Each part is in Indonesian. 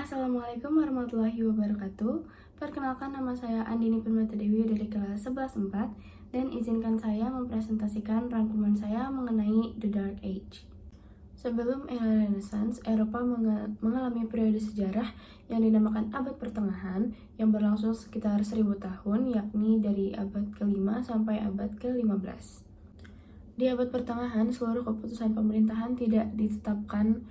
Assalamualaikum warahmatullahi wabarakatuh. Perkenalkan, nama saya Andini Permata Dewi dari kelas 11/4 dan izinkan saya mempresentasikan rangkuman saya mengenai The Dark Age. Sebelum era Renaissance, Eropa mengalami periode sejarah yang dinamakan Abad Pertengahan yang berlangsung sekitar 1000 tahun, yakni dari abad ke-5 sampai abad ke-15. Di abad pertengahan, seluruh keputusan pemerintahan tidak ditetapkan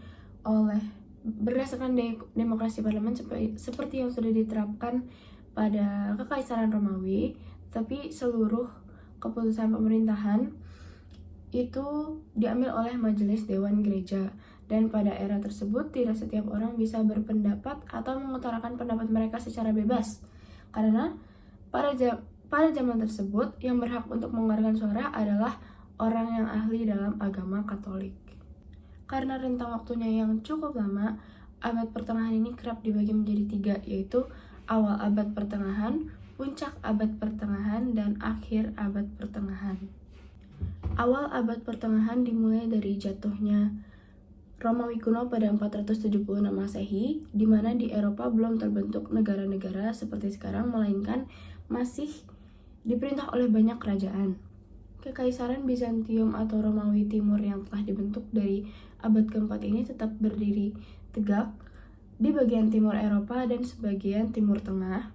berdasarkan demokrasi parlemen seperti yang sudah diterapkan pada Kekaisaran Romawi, tapi seluruh keputusan pemerintahan itu diambil oleh Majelis Dewan Gereja, dan pada era tersebut tidak setiap orang bisa berpendapat atau mengutarakan pendapat mereka secara bebas, karena pada zaman tersebut yang berhak untuk mengeluarkan suara adalah orang yang ahli dalam agama Katolik. Karena rentang waktunya yang cukup lama, abad pertengahan ini kerap dibagi menjadi 3, yaitu awal abad pertengahan, puncak abad pertengahan, dan akhir abad pertengahan. Awal abad pertengahan dimulai dari jatuhnya Romawi kuno pada 476 Masehi, di mana di Eropa belum terbentuk negara-negara seperti sekarang, melainkan masih diperintah oleh banyak kerajaan. Kekaisaran Bizantium atau Romawi Timur yang telah dibentuk dari abad keempat ini tetap berdiri tegak di bagian timur Eropa dan sebagian timur tengah.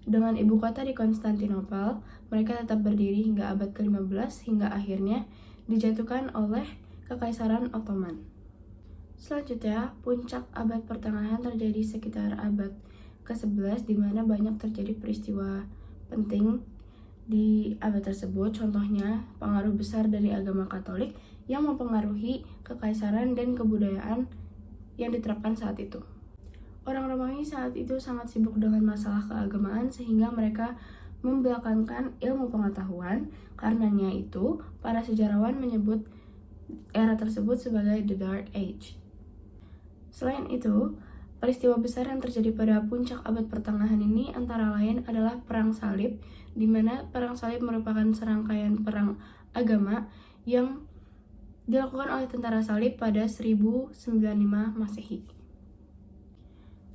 Dengan ibu kota di Konstantinopel, mereka tetap berdiri hingga abad ke-15 hingga akhirnya dijatuhkan oleh Kekaisaran Ottoman. Selanjutnya, puncak abad pertengahan terjadi sekitar abad ke-11, di mana banyak terjadi peristiwa penting di abad tersebut. Contohnya, pengaruh besar dari agama Katolik yang mempengaruhi kekaisaran dan kebudayaan yang diterapkan saat itu. Orang Romawi saat itu sangat sibuk dengan masalah keagamaan sehingga mereka membelakangkan ilmu pengetahuan. Karenanya itu, para sejarawan menyebut era tersebut sebagai The Dark Age. Selain itu, peristiwa besar yang terjadi pada puncak abad pertengahan ini antara lain adalah Perang Salib, di mana Perang Salib merupakan serangkaian perang agama yang dilakukan oleh tentara salib pada 1095 Masehi.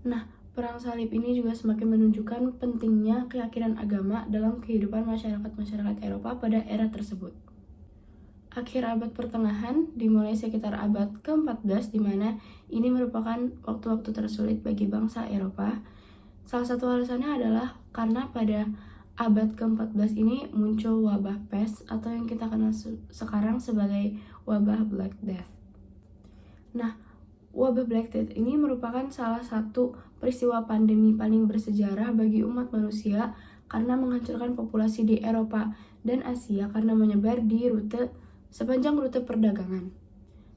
Nah, Perang Salib ini juga semakin menunjukkan pentingnya keyakinan agama dalam kehidupan masyarakat Eropa pada era tersebut. Akhir abad pertengahan dimulai sekitar abad ke-14, di mana ini merupakan waktu-waktu tersulit bagi bangsa Eropa. Salah satu alasannya adalah karena pada abad ke-14 ini muncul wabah pes atau yang kita kenal sekarang sebagai wabah Black Death. Nah, wabah Black Death ini merupakan salah satu peristiwa pandemi paling bersejarah bagi umat manusia karena menghancurkan populasi di Eropa dan Asia karena menyebar di sepanjang rute perdagangan.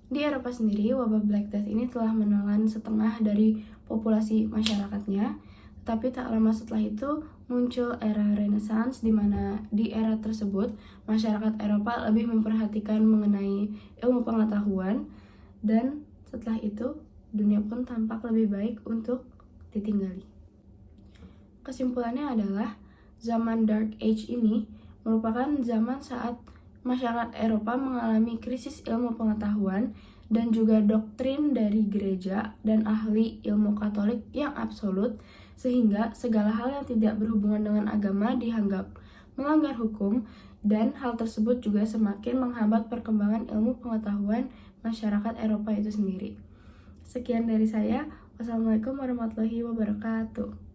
Di Eropa sendiri, wabah Black Death ini telah menelan setengah dari populasi masyarakatnya, tapi tak lama setelah itu muncul era Renaissance, di mana di era tersebut masyarakat Eropa lebih memperhatikan mengenai ilmu pengetahuan, dan setelah itu dunia pun tampak lebih baik untuk ditinggali. Kesimpulannya adalah zaman Dark Age ini merupakan zaman saat masyarakat Eropa mengalami krisis ilmu pengetahuan dan juga doktrin dari gereja dan ahli ilmu Katolik yang absolut, sehingga segala hal yang tidak berhubungan dengan agama dianggap melanggar hukum, dan hal tersebut juga semakin menghambat perkembangan ilmu pengetahuan masyarakat Eropa itu sendiri. Sekian dari saya. Wassalamualaikum warahmatullahi wabarakatuh.